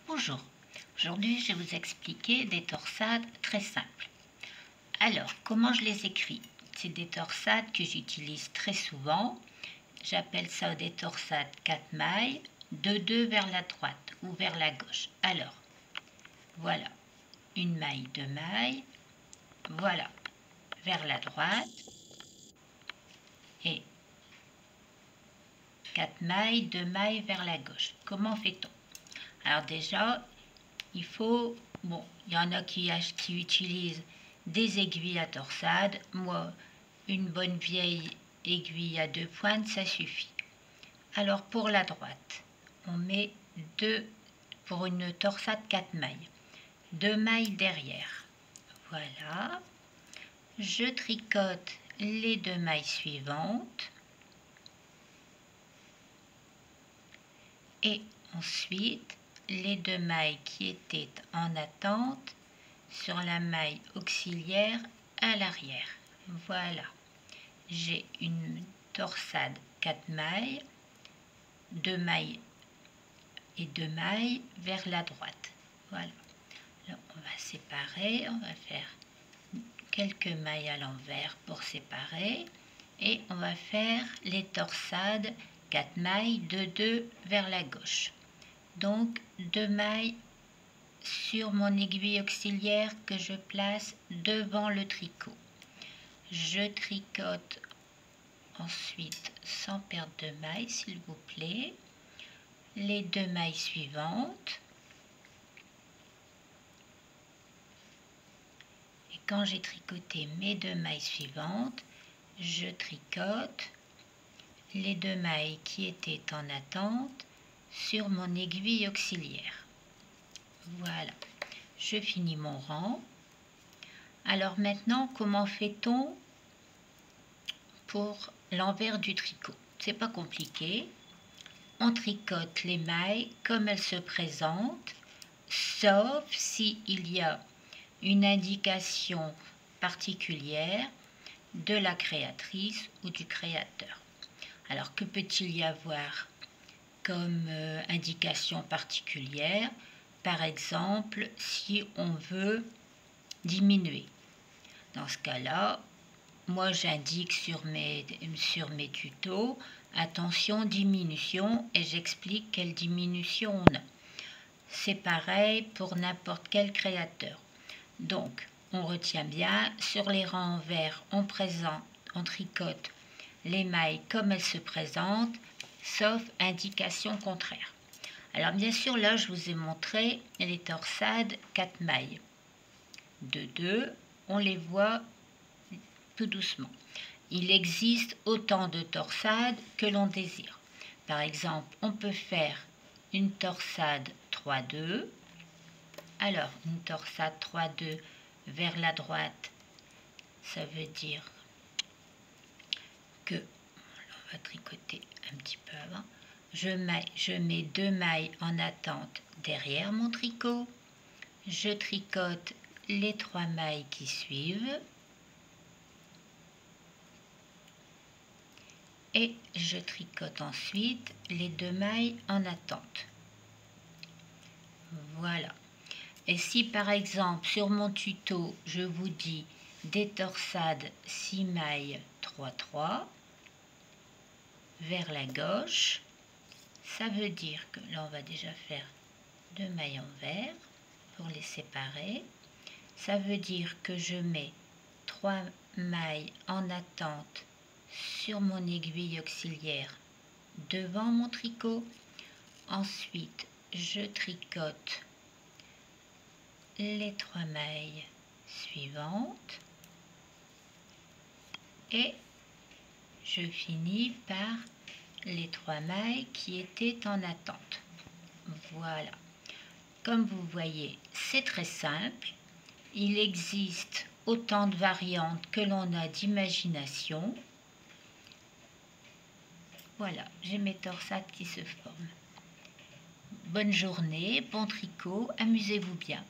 Bonjour, aujourd'hui je vais vous expliquer des torsades très simples. Alors, comment je les écris? C'est des torsades que j'utilise très souvent. J'appelle ça des torsades 4 mailles, de 2 vers la droite ou vers la gauche. Alors, voilà, une maille, 2 mailles, voilà, vers la droite et 4 mailles, 2 mailles vers la gauche. Comment fait-on? Alors déjà, il y en a qui utilisent des aiguilles à torsade. Moi, une bonne vieille aiguille à 2 pointes, ça suffit. Alors pour la droite, on met pour une torsade 4 mailles, 2 mailles derrière. Voilà. Je tricote les 2 mailles suivantes. Et ensuite, les 2 mailles qui étaient en attente sur la maille auxiliaire à l'arrière. Voilà, j'ai une torsade 4 mailles, 2 mailles et 2 mailles vers la droite. Voilà, alors on va séparer, on va faire quelques mailles à l'envers pour séparer et on va faire les torsades 4 mailles de 2 vers la gauche. Donc 2 mailles sur mon aiguille auxiliaire que je place devant le tricot. Je tricote ensuite sans perdre de mailles s'il vous plaît, les 2 mailles suivantes. Et quand j'ai tricoté mes 2 mailles suivantes, je tricote les 2 mailles qui étaient en attente sur mon aiguille auxiliaire. Voilà, je finis mon rang. Alors maintenant, comment fait-on pour l'envers du tricot? C'est pas compliqué. On tricote les mailles comme elles se présentent, sauf s'il y a une indication particulière de la créatrice ou du créateur. Alors, que peut-il y avoir comme indication particulière? Par exemple, si on veut diminuer. Dans ce cas-là, moi j'indique sur mes tutos, attention diminution, et j'explique quelle diminution on a. C'est pareil pour n'importe quel créateur. Donc, on retient bien, sur les rangs envers, on tricote les mailles comme elles se présentent, sauf indication contraire. Alors bien sûr, là, je vous ai montré les torsades 4 mailles. De 2, on les voit tout doucement. Il existe autant de torsades que l'on désire. Par exemple, on peut faire une torsade 3-2. Alors, une torsade 3-2 vers la droite, ça veut dire que, on va tricoter un petit peu avant, je mets 2 mailles en attente derrière mon tricot, je tricote les 3 mailles qui suivent et je tricote ensuite les 2 mailles en attente. Voilà. Et si par exemple sur mon tuto je vous dis des torsades 6 mailles 3-3 vers la gauche, ça veut dire que là on va déjà faire 2 mailles envers pour les séparer. Ça veut dire que je mets 3 mailles en attente sur mon aiguille auxiliaire devant mon tricot. Ensuite, je tricote les 3 mailles suivantes et je finis par les 3 mailles qui étaient en attente. Voilà. Comme vous voyez, c'est très simple. Il existe autant de variantes que l'on a d'imagination. Voilà, j'ai mes torsades qui se forment. Bonne journée, bon tricot, amusez-vous bien.